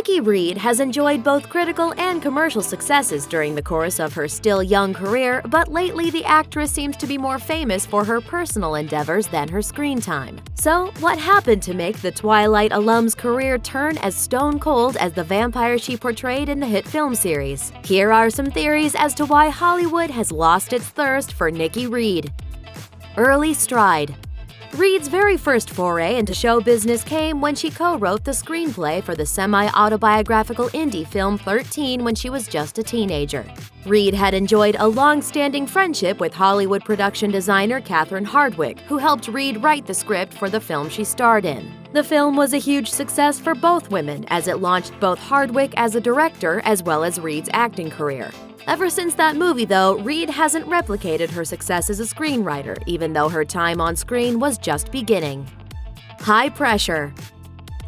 Nikki Reed has enjoyed both critical and commercial successes during the course of her still young career, but lately the actress seems to be more famous for her personal endeavors than her screen time. So, what happened to make the Twilight alum's career turn as stone cold as the vampire she portrayed in the hit film series? Here are some theories as to why Hollywood has lost its thirst for Nikki Reed. Early stride. Reed's very first foray into show business came when she co-wrote the screenplay for the semi-autobiographical indie film 13 when she was just a teenager. Reed had enjoyed a long-standing friendship with Hollywood production designer Catherine Hardwicke, who helped Reed write the script for the film she starred in. The film was a huge success for both women, as it launched both Hardwicke as a director as well as Reed's acting career. Ever since that movie, though, Reed hasn't replicated her success as a screenwriter, even though her time on screen was just beginning. High pressure.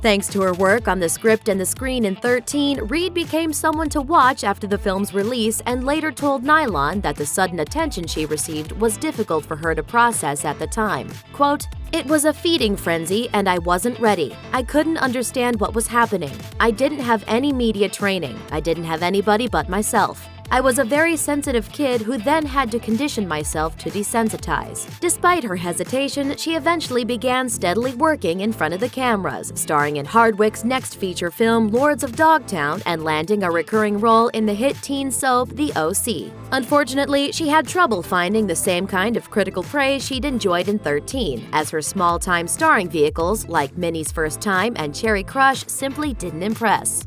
Thanks to her work on the script and the screen in 13, Reed became someone to watch after the film's release and later told Nylon that the sudden attention she received was difficult for her to process at the time. Quote, "It was a feeding frenzy and I wasn't ready. I couldn't understand what was happening. I didn't have any media training. I didn't have anybody but myself. I was a very sensitive kid who then had to condition myself to desensitize." Despite her hesitation, she eventually began steadily working in front of the cameras, starring in Hardwicke's next feature film Lords of Dogtown and landing a recurring role in the hit teen soap The OC. Unfortunately, she had trouble finding the same kind of critical praise she'd enjoyed in 13, as her small-time starring vehicles like Minnie's First Time and Cherry Crush simply didn't impress.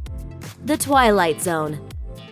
The Twilight Zone.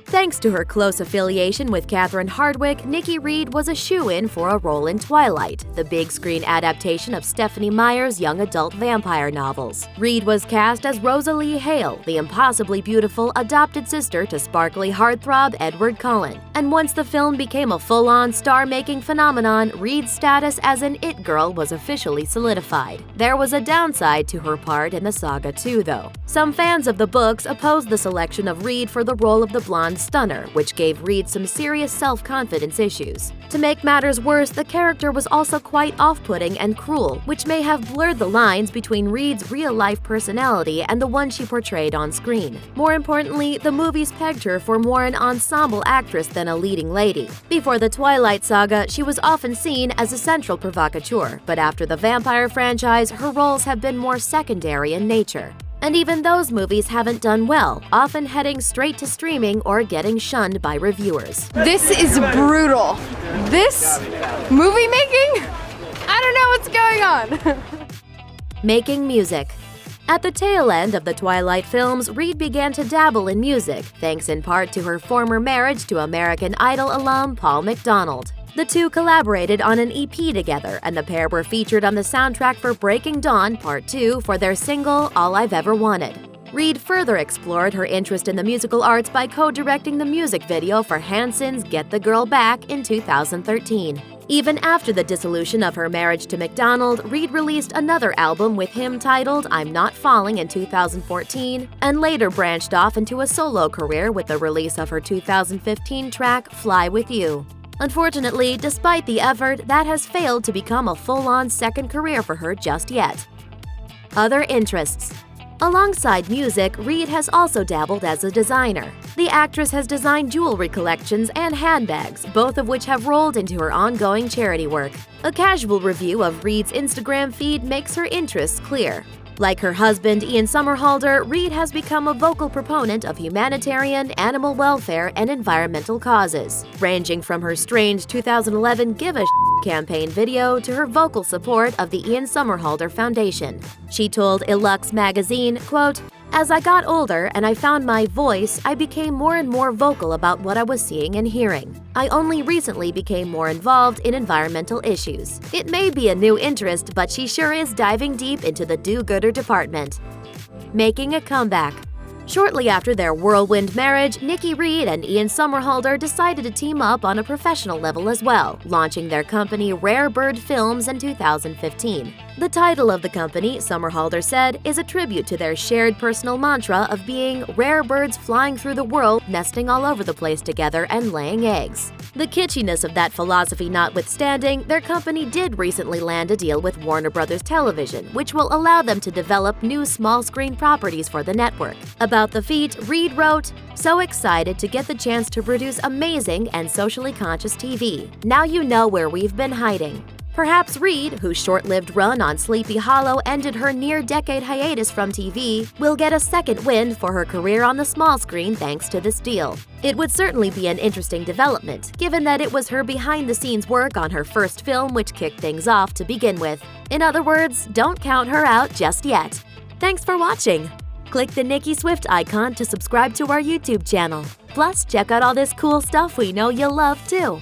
Thanks to her close affiliation with Catherine Hardwicke, Nikki Reed was a shoo-in for a role in Twilight, the big-screen adaptation of Stephenie Meyer's young adult vampire novels. Reed was cast as Rosalie Hale, the impossibly beautiful adopted sister to sparkly heartthrob Edward Cullen. And once the film became a full-on star-making phenomenon, Reed's status as an it girl was officially solidified. There was a downside to her part in the saga too, though. Some fans of the books opposed the selection of Reed for the role of the blonde stunner, which gave Reed some serious self-confidence issues. To make matters worse, the character was also quite off-putting and cruel, which may have blurred the lines between Reed's real-life personality and the one she portrayed on screen. More importantly, the movies pegged her for more an ensemble actress than a leading lady. Before the Twilight saga, she was often seen as a central provocateur, but after the vampire franchise, her roles have been more secondary in nature. And even those movies haven't done well, often heading straight to streaming or getting shunned by reviewers. This is brutal. This movie making? I don't know what's going on. Making music. At the tail end of the Twilight films, Reed began to dabble in music, thanks in part to her former marriage to American Idol alum Paul McDonald. The two collaborated on an EP together, and the pair were featured on the soundtrack for Breaking Dawn Part 2 for their single All I've Ever Wanted. Reed further explored her interest in the musical arts by co-directing the music video for Hanson's Get the Girl Back in 2013. Even after the dissolution of her marriage to McDonald, Reed released another album with him titled I'm Not Falling in 2014, and later branched off into a solo career with the release of her 2015 track Fly With You. Unfortunately, despite the effort, that has failed to become a full-on second career for her just yet. Other interests. Alongside music, Reed has also dabbled as a designer. The actress has designed jewelry collections and handbags, both of which have rolled into her ongoing charity work. A casual review of Reed's Instagram feed makes her interests clear. Like her husband, Ian Somerhalder, Reed has become a vocal proponent of humanitarian, animal welfare, and environmental causes, ranging from her strange 2011 Give a campaign video to her vocal support of the Ian Somerhalder Foundation. She told Illux magazine, quote, "As I got older and I found my voice, I became more and more vocal about what I was seeing and hearing. I only recently became more involved in environmental issues. It may be a new interest, but she sure is diving deep into the do-gooder department." Making a comeback. Shortly after their whirlwind marriage, Nikki Reed and Ian Somerhalder decided to team up on a professional level as well, launching their company Rare Bird Films in 2015. The title of the company, Somerhalder said, is a tribute to their shared personal mantra of being rare birds flying through the world, nesting all over the place together and laying eggs. The kitschiness of that philosophy notwithstanding, their company did recently land a deal with Warner Bros. Television, which will allow them to develop new small-screen properties for the network. About the feat, Reed wrote, "So excited to get the chance to produce amazing and socially conscious TV. Now you know where we've been hiding." Perhaps Reed, whose short-lived run on Sleepy Hollow ended her near-decade hiatus from TV, will get a second wind for her career on the small screen thanks to this deal. It would certainly be an interesting development, given that it was her behind-the-scenes work on her first film which kicked things off to begin with. In other words, don't count her out just yet. Thanks for watching! Click the Nicki Swift icon to subscribe to our YouTube channel. Plus, check out all this cool stuff we know you'll love too.